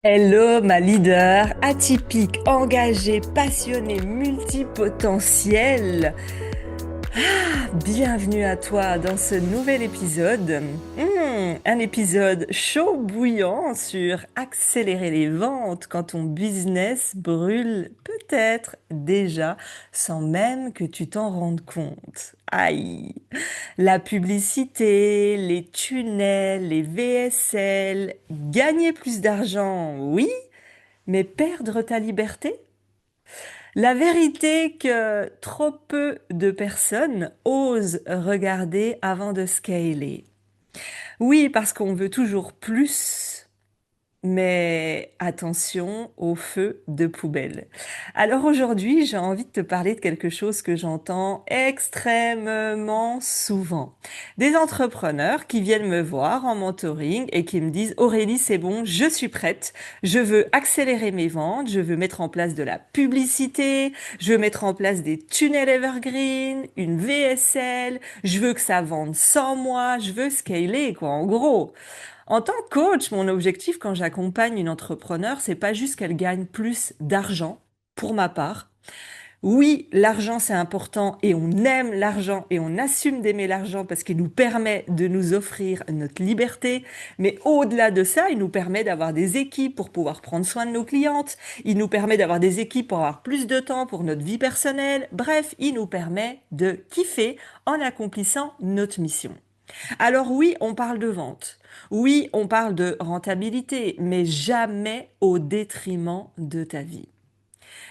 Hello, ma leader, atypique, engagée, passionnée, multipotentielle. Bienvenue à toi dans ce nouvel épisode. Un épisode chaud bouillant sur accélérer les ventes quand ton business brûle peut-être déjà sans même que tu t'en rendes compte. Aïe! La publicité, les tunnels, les VSL, gagner plus d'argent, oui, mais perdre ta liberté? La vérité que trop peu de personnes osent regarder avant de scaler. Oui, parce qu'on veut toujours plus, mais attention au feu de poubelle. Alors aujourd'hui, j'ai envie de te parler de quelque chose que j'entends extrêmement souvent. Des entrepreneurs qui viennent me voir en mentoring et qui me disent: Aurélie, c'est bon, je suis prête, je veux accélérer mes ventes, je veux mettre en place de la publicité, je veux mettre en place des tunnels evergreen, une VSL, je veux que ça vende sans moi, je veux scaler, quoi, en gros. En tant que coach, mon objectif quand j'accompagne une entrepreneur, c'est pas juste qu'elle gagne plus d'argent, pour ma part. Oui, l'argent c'est important et on aime l'argent et on assume d'aimer l'argent parce qu'il nous permet de nous offrir notre liberté. Mais au-delà de ça, il nous permet d'avoir des équipes pour pouvoir prendre soin de nos clientes. Il nous permet d'avoir des équipes pour avoir plus de temps pour notre vie personnelle. Bref, il nous permet de kiffer en accomplissant notre mission. Alors oui, on parle de vente. Oui, on parle de rentabilité, mais jamais au détriment de ta vie.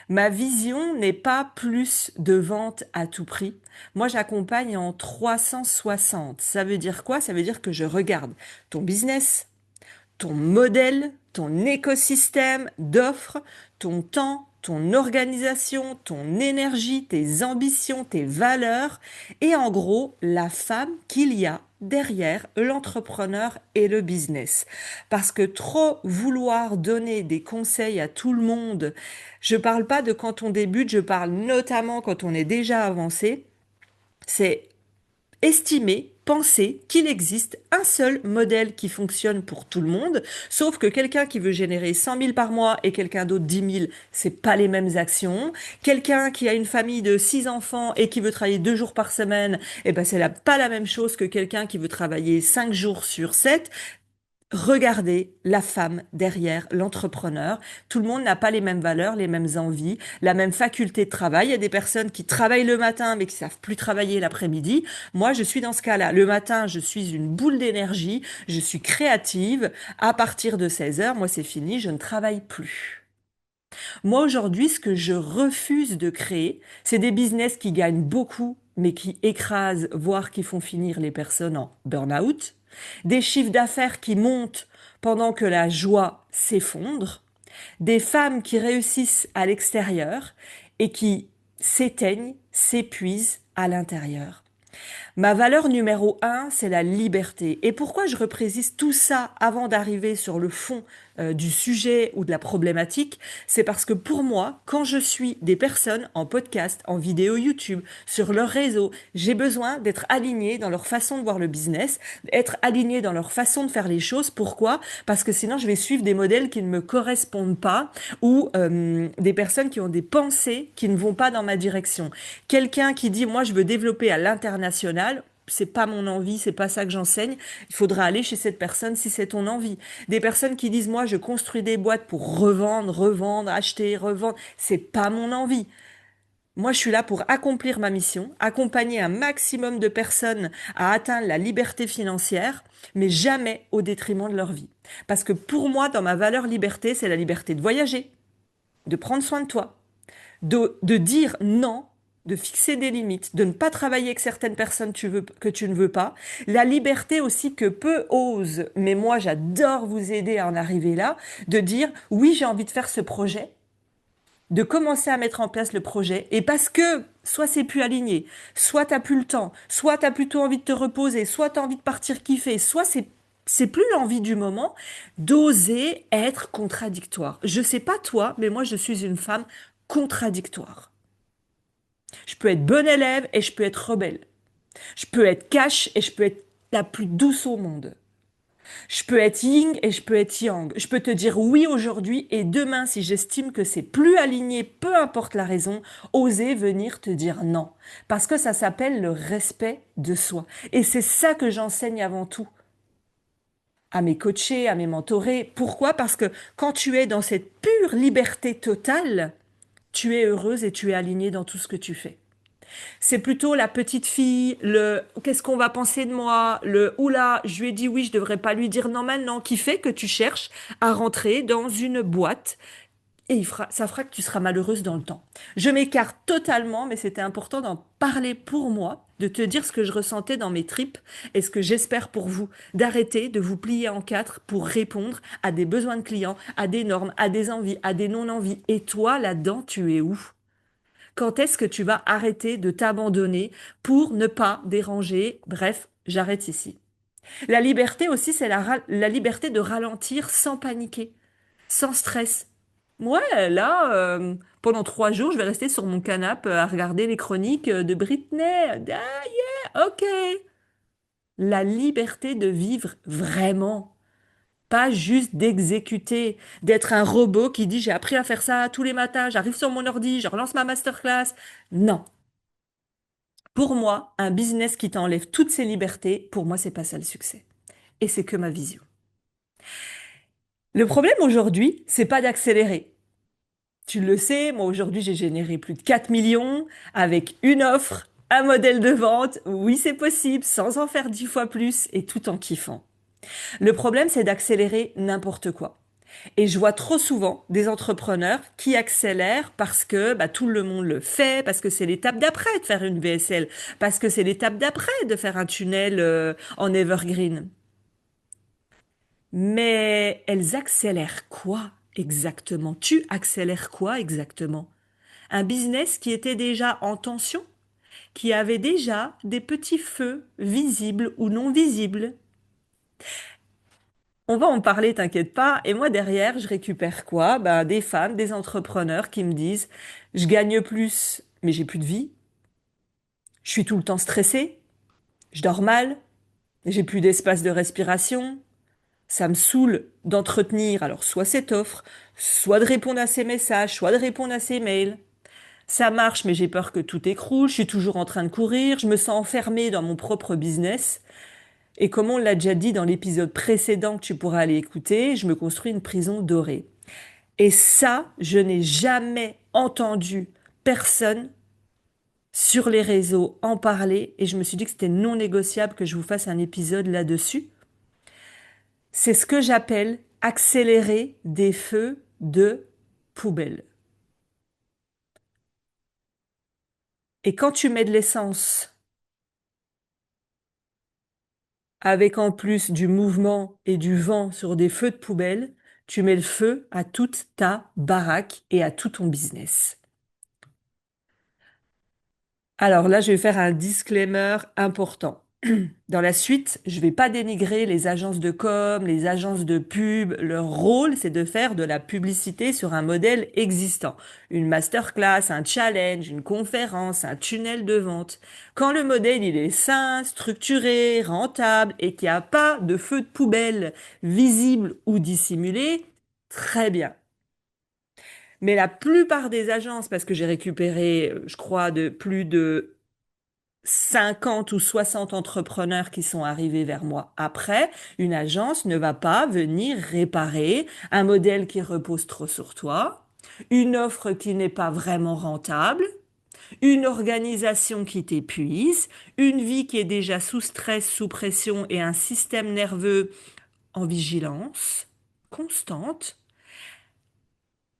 Ma vision n'est pas plus de vente à tout prix. Moi, j'accompagne en 360. Ça veut dire quoi? Ça veut dire que je regarde ton business, ton modèle, ton écosystème d'offres, ton temps, ton organisation, ton énergie, tes ambitions, tes valeurs et en gros la femme qu'il y a derrière l'entrepreneur et le business. Parce que trop vouloir donner des conseils à tout le monde, je parle pas de quand on débute, je parle notamment quand on est déjà avancé, c'est estimer, penser qu'il existe un seul modèle qui fonctionne pour tout le monde, sauf que quelqu'un qui veut générer 100 000 par mois et quelqu'un d'autre 10 000, c'est pas les mêmes actions. Quelqu'un qui a une famille de 6 enfants et qui veut travailler 2 jours par semaine, eh ben pas la même chose que quelqu'un qui veut travailler 5 jours sur 7. Regardez la femme derrière l'entrepreneur. Tout le monde n'a pas les mêmes valeurs, les mêmes envies, la même faculté de travail. Il y a des personnes qui travaillent le matin mais qui savent plus travailler l'après-midi. Moi, je suis dans ce cas-là. Le matin, je suis une boule d'énergie, je suis créative. À partir de 16 heures, moi, c'est fini, je ne travaille plus. Moi, aujourd'hui, ce que je refuse de créer, c'est des business qui gagnent beaucoup, mais qui écrasent, voire qui font finir les personnes en burn-out, des chiffres d'affaires qui montent pendant que la joie s'effondre, des femmes qui réussissent à l'extérieur et qui s'éteignent, s'épuisent à l'intérieur. Ma valeur numéro un, c'est la liberté. Et pourquoi je reprécise tout ça avant d'arriver sur le fond du sujet ou de la problématique? C'est parce que pour moi, quand je suis des personnes en podcast, en vidéo YouTube, sur leur réseau, j'ai besoin d'être alignée dans leur façon de voir le business, d'être alignée dans leur façon de faire les choses. Pourquoi? Parce que sinon, je vais suivre des modèles qui ne me correspondent pas ou des personnes qui ont des pensées qui ne vont pas dans ma direction. Quelqu'un qui dit, moi, je veux développer à l'international, c'est pas mon envie, c'est pas ça que j'enseigne. Il faudra aller chez cette personne si c'est ton envie. Des personnes qui disent, moi, je construis des boîtes pour revendre, revendre, acheter, revendre, c'est pas mon envie. Moi, je suis là pour accomplir ma mission, accompagner un maximum de personnes à atteindre la liberté financière, mais jamais au détriment de leur vie. Parce que pour moi, dans ma valeur liberté, c'est la liberté de voyager, de prendre soin de toi, de dire non, de fixer des limites, de ne pas travailler avec certaines personnes que tu ne veux pas. La liberté aussi que peu osent, mais moi j'adore vous aider à en arriver là, de dire oui, j'ai envie de faire ce projet, de commencer à mettre en place le projet, et parce que soit c'est plus aligné, soit t'as plus le temps, soit t'as plutôt envie de te reposer, soit t'as envie de partir kiffer, soit c'est plus l'envie du moment, d'oser être contradictoire. Je sais pas toi, mais moi je suis une femme contradictoire. Je peux être bonne élève et je peux être rebelle. Je peux être cash et je peux être la plus douce au monde. Je peux être yin et je peux être yang. Je peux te dire oui aujourd'hui et demain, si j'estime que c'est plus aligné, peu importe la raison, oser venir te dire non. Parce que ça s'appelle le respect de soi. Et c'est ça que j'enseigne avant tout à mes coachés, à mes mentorés. Pourquoi? Parce que quand tu es dans cette pure liberté totale, tu es heureuse et tu es alignée dans tout ce que tu fais. C'est plutôt la petite fille, le qu'est-ce qu'on va penser de moi, le oula, je lui ai dit oui, je devrais pas lui dire non maintenant, qui fait que tu cherches à rentrer dans une boîte et ça fera que tu seras malheureuse dans le temps. Je m'écarte totalement, mais c'était important d'en parler pour moi, de te dire ce que je ressentais dans mes tripes et ce que j'espère pour vous, d'arrêter de vous plier en quatre pour répondre à des besoins de clients, à des normes, à des envies, à des non-envies. Et toi, là-dedans, tu es où? Quand est-ce que tu vas arrêter de t'abandonner pour ne pas déranger? Bref, j'arrête ici. La liberté aussi, c'est la liberté de ralentir sans paniquer, sans stress. Ouais, là, pendant 3 jours, je vais rester sur mon canapé à regarder les chroniques de Britney. Ah yeah, ok. La liberté de vivre vraiment. Pas juste d'exécuter, d'être un robot qui dit j'ai appris à faire ça tous les matins, j'arrive sur mon ordi, je relance ma masterclass. Non. Pour moi, un business qui t'enlève toutes ses libertés, pour moi, c'est pas ça le succès. Et c'est que ma vision. Le problème aujourd'hui, c'est pas d'accélérer. Tu le sais, moi aujourd'hui, j'ai généré plus de 4 millions avec une offre, un modèle de vente. Oui, c'est possible, sans en faire 10 fois plus et tout en kiffant. Le problème, c'est d'accélérer n'importe quoi. Et je vois trop souvent des entrepreneurs qui accélèrent parce que bah, tout le monde le fait, parce que c'est l'étape d'après de faire une VSL, parce que c'est l'étape d'après de faire un tunnel en evergreen. Mais elles accélèrent quoi exactement? Tu accélères quoi exactement? Un business qui était déjà en tension, qui avait déjà des petits feux visibles ou non visibles. On va en parler, t'inquiète pas. Et moi, derrière, je récupère quoi? Ben, des femmes, des entrepreneurs qui me disent, je gagne plus, mais j'ai plus de vie. Je suis tout le temps stressée. Je dors mal. J'ai plus d'espace de respiration. Ça me saoule d'entretenir, alors soit cette offre, soit de répondre à ces messages, soit de répondre à ces mails. Ça marche, mais j'ai peur que tout écroule. Je suis toujours en train de courir. Je me sens enfermée dans mon propre business. Et comme on l'a déjà dit dans l'épisode précédent que tu pourras aller écouter, je me construis une prison dorée. Et ça, je n'ai jamais entendu personne sur les réseaux en parler et je me suis dit que c'était non négociable que je vous fasse un épisode là-dessus. C'est ce que j'appelle accélérer des feux de poubelle. Et quand tu mets de l'essence avec en plus du mouvement et du vent sur des feux de poubelle, tu mets le feu à toute ta baraque et à tout ton business. Alors là, je vais faire un disclaimer important. Dans la suite, je vais pas dénigrer les agences de com, les agences de pub. Leur rôle, c'est de faire de la publicité sur un modèle existant. Une masterclass, un challenge, une conférence, un tunnel de vente. Quand le modèle, il est sain, structuré, rentable et qu'il n'y a pas de feu de poubelle visible ou dissimulé, très bien. Mais la plupart des agences, parce que j'ai récupéré, je crois, de plus de 50 ou 60 entrepreneurs qui sont arrivés vers moi après, une agence ne va pas venir réparer un modèle qui repose trop sur toi, une offre qui n'est pas vraiment rentable, une organisation qui t'épuise, une vie qui est déjà sous stress, sous pression et un système nerveux en vigilance constante.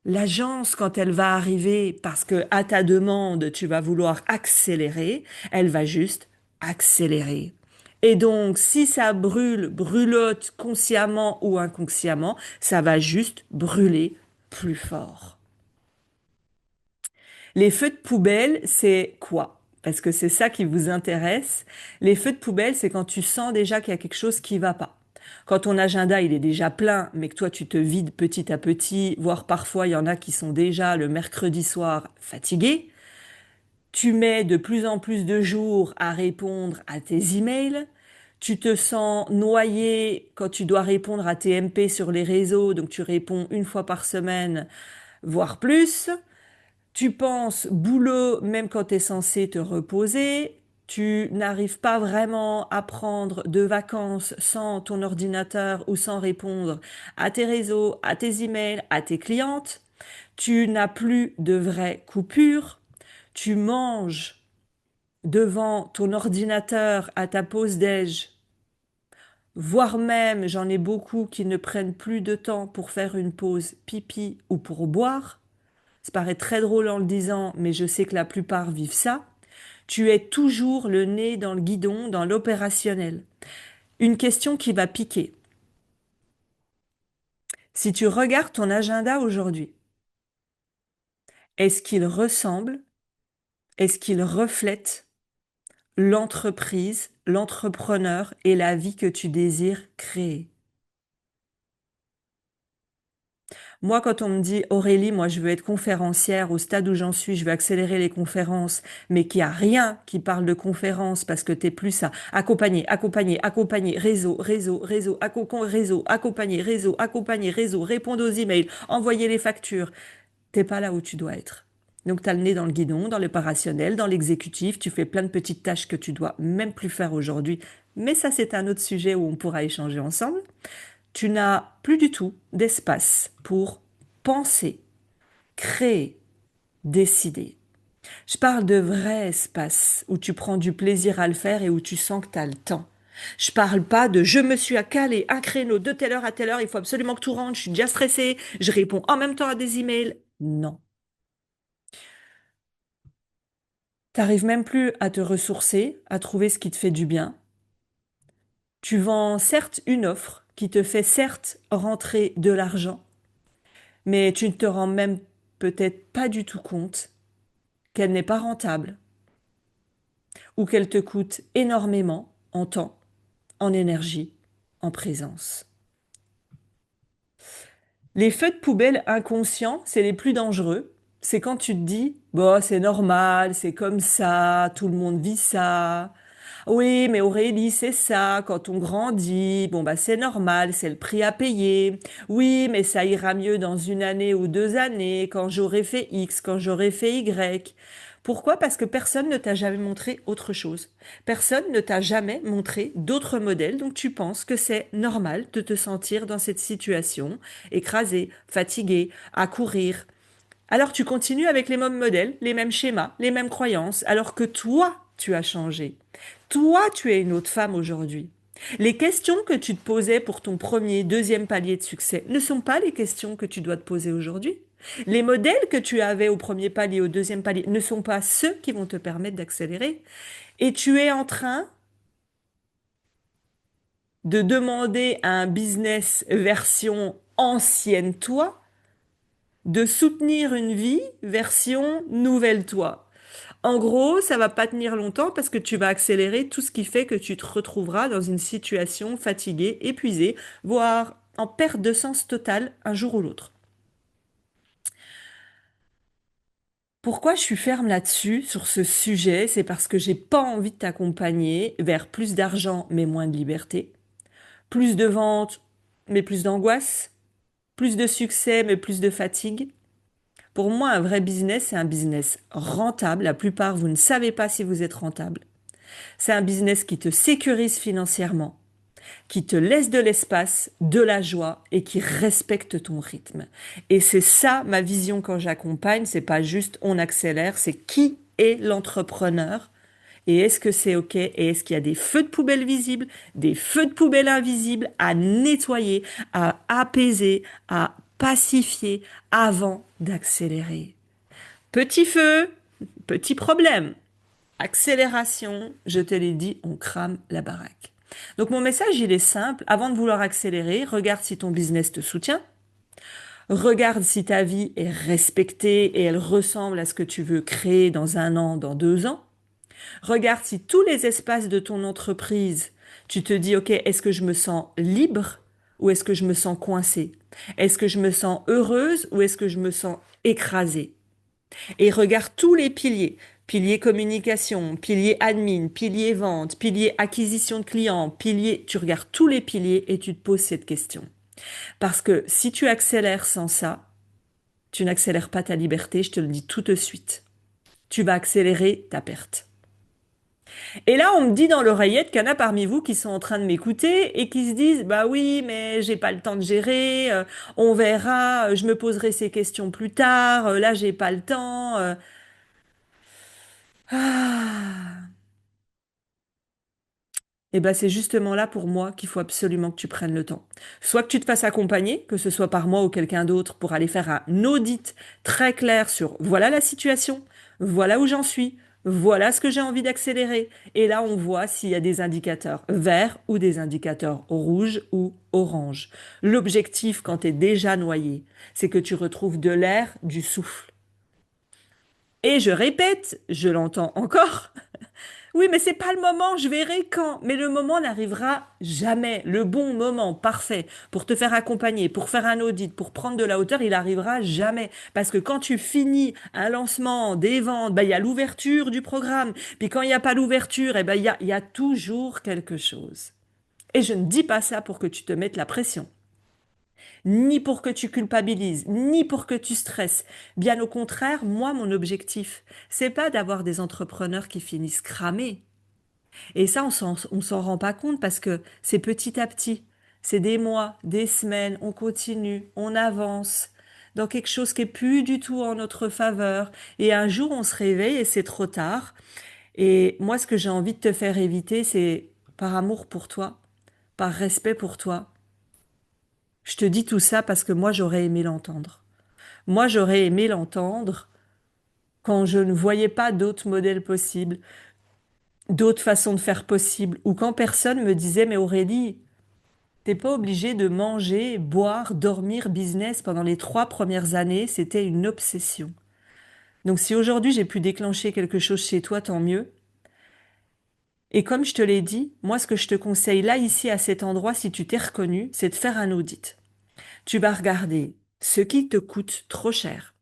L'agence, quand elle va arriver, parce que à ta demande, tu vas vouloir accélérer, elle va juste accélérer. Et donc, si ça brûle, brûlote consciemment ou inconsciemment, ça va juste brûler plus fort. Les feux de poubelle, c'est quoi? Parce que c'est ça qui vous intéresse. Les feux de poubelle, c'est quand tu sens déjà qu'il y a quelque chose qui va pas. Quand ton agenda, il est déjà plein, mais que toi, tu te vides petit à petit, voire parfois, il y en a qui sont déjà le mercredi soir fatigués. Tu mets de plus en plus de jours à répondre à tes emails. Tu te sens noyé quand tu dois répondre à tes MP sur les réseaux, donc tu réponds une fois par semaine, voire plus. Tu penses boulot même quand tu es censé te reposer. Tu n'arrives pas vraiment à prendre de vacances sans ton ordinateur ou sans répondre à tes réseaux, à tes emails, à tes clientes. Tu n'as plus de vraies coupures. Tu manges devant ton ordinateur à ta pause déj, voire même j'en ai beaucoup qui ne prennent plus de temps pour faire une pause pipi ou pour boire. Ça paraît très drôle en le disant, mais je sais que la plupart vivent ça. Tu es toujours le nez dans le guidon, dans l'opérationnel. Une question qui va piquer. Si tu regardes ton agenda aujourd'hui, est-ce qu'il ressemble, est-ce qu'il reflète l'entreprise, l'entrepreneur et la vie que tu désires créer? Moi, quand on me dit Aurélie, moi je veux être conférencière au stade où j'en suis, je veux accélérer les conférences, mais qu'il n'y a rien qui parle de conférences parce que t'es plus à accompagner, accompagner, accompagner, réseau, réseau, réseau, réseau, accompagner, réseau, répondre aux emails, envoyer les factures. T'es pas là où tu dois être. Donc tu as le nez dans le guidon, dans l'opérationnel, dans l'exécutif, tu fais plein de petites tâches que tu dois même plus faire aujourd'hui. Mais ça, c'est un autre sujet où on pourra échanger ensemble. Tu n'as plus du tout d'espace pour penser, créer, décider. Je parle de vrai espace où tu prends du plaisir à le faire et où tu sens que tu as le temps. Je parle pas de je me suis à caler un créneau de telle heure à telle heure, il faut absolument que tout rentre, je suis déjà stressée, je réponds en même temps à des emails. Non. T'arrives même plus à te ressourcer, à trouver ce qui te fait du bien. Tu vends certes une offre qui te fait certes rentrer de l'argent, mais tu ne te rends même peut-être pas du tout compte qu'elle n'est pas rentable ou qu'elle te coûte énormément en temps, en énergie, en présence. Les feux de poubelle inconscients, c'est les plus dangereux. C'est quand tu te dis, bon, c'est normal, c'est comme ça, tout le monde vit ça. Oui, mais Aurélie, c'est ça, quand on grandit, bon, bah, c'est normal, c'est le prix à payer. Oui, mais ça ira mieux dans une année ou 2 années, quand j'aurai fait X, quand j'aurai fait Y. Pourquoi? Parce que personne ne t'a jamais montré autre chose. Personne ne t'a jamais montré d'autres modèles, donc tu penses que c'est normal de te sentir dans cette situation, écrasé, fatigué, à courir. Alors tu continues avec les mêmes modèles, les mêmes schémas, les mêmes croyances, alors que toi, tu as changé. Toi, tu es une autre femme aujourd'hui. Les questions que tu te posais pour ton premier, deuxième palier de succès ne sont pas les questions que tu dois te poser aujourd'hui. Les modèles que tu avais au premier palier, au deuxième palier, ne sont pas ceux qui vont te permettre d'accélérer. Et tu es en train de demander à un business version ancienne toi de soutenir une vie version nouvelle toi. En gros, ça va pas tenir longtemps parce que tu vas accélérer tout ce qui fait que tu te retrouveras dans une situation fatiguée, épuisée, voire en perte de sens totale un jour ou l'autre. Pourquoi je suis ferme là-dessus, sur ce sujet, c'est parce que j'ai pas envie de t'accompagner vers plus d'argent mais moins de liberté, plus de ventes mais plus d'angoisse, plus de succès mais plus de fatigue. Pour moi, un vrai business, c'est un business rentable. La plupart, vous ne savez pas si vous êtes rentable. C'est un business qui te sécurise financièrement, qui te laisse de l'espace, de la joie et qui respecte ton rythme. Et c'est ça ma vision quand j'accompagne. C'est pas juste on accélère, c'est qui est l'entrepreneur et est-ce que c'est OK et est-ce qu'il y a des feux de poubelle visibles, des feux de poubelle invisibles à nettoyer, à apaiser, à pacifier avant d'accélérer. Petit feu, petit problème. Accélération, je te l'ai dit, on crame la baraque. Donc mon message, il est simple. Avant de vouloir accélérer, regarde si ton business te soutient. Regarde si ta vie est respectée et elle ressemble à ce que tu veux créer dans un an, dans 2 ans. Regarde si tous les espaces de ton entreprise, tu te dis, OK, est-ce que je me sens libre ou est-ce que je me sens coincée? Est-ce que je me sens heureuse ou est-ce que je me sens écrasée? Et regarde tous les piliers. pilier communication, pilier admin, pilier vente, pilier acquisition de clients, pilier, tu regardes tous les piliers et tu te poses cette question. Parce que si tu accélères sans ça, tu n'accélères pas ta liberté, je te le dis tout de suite. Tu vas accélérer ta perte. Et là, on me dit dans l'oreillette qu'il y en a parmi vous qui sont en train de m'écouter et qui se disent, bah oui, mais j'ai pas le temps de gérer, on verra, je me poserai ces questions plus tard, là, j'ai pas le temps. Ah. Et ben, c'est justement là pour moi qu'il faut absolument que tu prennes le temps. Soit que tu te fasses accompagner, que ce soit par moi ou quelqu'un d'autre, pour aller faire un audit très clair sur voilà la situation, voilà où j'en suis, voilà ce que j'ai envie d'accélérer. Et là, on voit s'il y a des indicateurs verts ou des indicateurs rouges ou oranges. L'objectif, quand tu es déjà noyé, c'est que tu retrouves de l'air, du souffle. Et je répète, je l'entends encore. Oui, mais c'est pas le moment, je verrai quand. Mais le moment n'arrivera jamais. Le bon moment parfait pour te faire accompagner, pour faire un audit, pour prendre de la hauteur, il arrivera jamais. Parce que quand tu finis un lancement, des ventes, ben, il y a l'ouverture du programme. Puis quand il n'y a pas l'ouverture, eh ben, il y a toujours quelque chose. Et je ne dis pas ça pour que tu te mettes la pression, ni pour que tu culpabilises, ni pour que tu stresses. Bien au contraire, moi, mon objectif, c'est pas d'avoir des entrepreneurs qui finissent cramés. Et ça, on s'en rend pas compte parce que c'est petit à petit. C'est des mois, des semaines, on continue, on avance dans quelque chose qui est plus du tout en notre faveur. Et un jour, on se réveille et c'est trop tard. Et moi, ce que j'ai envie de te faire éviter, c'est par amour pour toi, par respect pour toi. Je te dis tout ça parce que moi, j'aurais aimé l'entendre. Moi, j'aurais aimé l'entendre quand je ne voyais pas d'autres modèles possibles, d'autres façons de faire possibles, ou quand personne me disait, mais Aurélie, t'es pas obligé de manger, boire, dormir, business pendant les 3 premières années, c'était une obsession. Donc si aujourd'hui j'ai pu déclencher quelque chose chez toi, tant mieux. Et comme je te l'ai dit, moi ce que je te conseille là, ici, à cet endroit, si tu t'es reconnu, c'est de faire un audit. Tu vas regarder ce qui te coûte trop cher,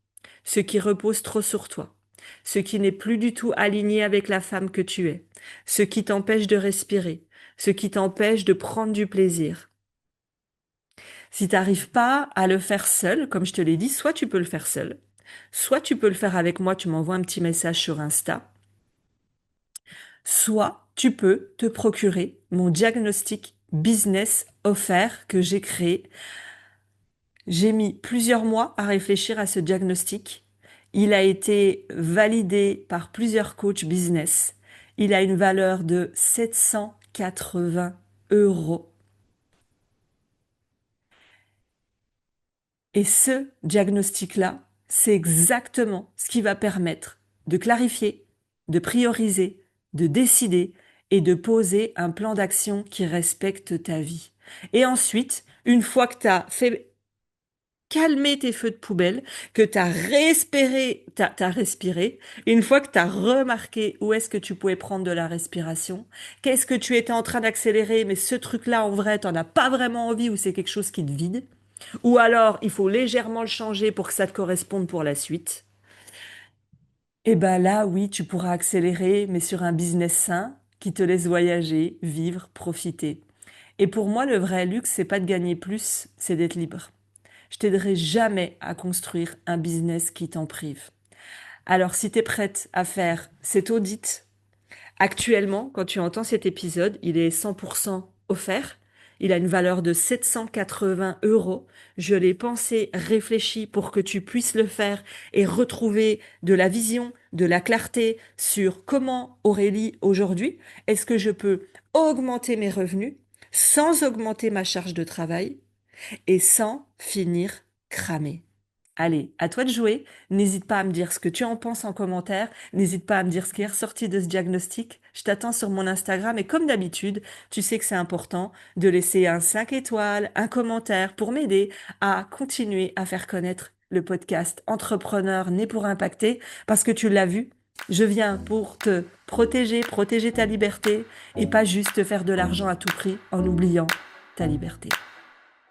ce qui repose trop sur toi, ce qui n'est plus du tout aligné avec la femme que tu es, ce qui t'empêche de respirer, ce qui t'empêche de prendre du plaisir. Si tu n'arrives pas à le faire seul, comme je te l'ai dit, soit tu peux le faire seul, soit tu peux le faire avec moi, tu m'envoies un petit message sur Insta, soit tu peux te procurer mon diagnostic business offert que j'ai créé. J'ai mis plusieurs mois à réfléchir à ce diagnostic. Il a été validé par plusieurs coachs business. Il a une valeur de 780 euros. Et ce diagnostic-là, c'est exactement ce qui va permettre de clarifier, de prioriser, de décider et de poser un plan d'action qui respecte ta vie. Et ensuite, une fois que tu as fait calmer tes feux de poubelle, que tu as respiré, t'as respiré, une fois que tu as remarqué où est-ce que tu pouvais prendre de la respiration, qu'est-ce que tu étais en train d'accélérer, mais ce truc-là, en vrai, t'en as pas vraiment envie ou c'est quelque chose qui te vide, ou alors, il faut légèrement le changer pour que ça te corresponde pour la suite. Et ben là, oui, tu pourras accélérer, mais sur un business sain qui te laisse voyager, vivre, profiter. Et pour moi, le vrai luxe, c'est pas de gagner plus, c'est d'être libre. Je t'aiderai jamais à construire un business qui t'en prive. Alors, si tu es prête à faire cet audit, actuellement, quand tu entends cet épisode, il est 100% offert. Il a une valeur de 780 euros. Je l'ai pensé, réfléchi pour que tu puisses le faire et retrouver de la vision, de la clarté sur comment, Aurélie, aujourd'hui, est-ce que je peux augmenter mes revenus sans augmenter ma charge de travail et sans finir cramé. Allez, à toi de jouer. N'hésite pas à me dire ce que tu en penses en commentaire. N'hésite pas à me dire ce qui est ressorti de ce diagnostic. Je t'attends sur mon Instagram et comme d'habitude, tu sais que c'est important de laisser un 5 étoiles, un commentaire pour m'aider à continuer à faire connaître le podcast Entrepreneur né pour impacter parce que tu l'as vu, je viens pour te protéger, protéger ta liberté et pas juste te faire de l'argent à tout prix en oubliant ta liberté.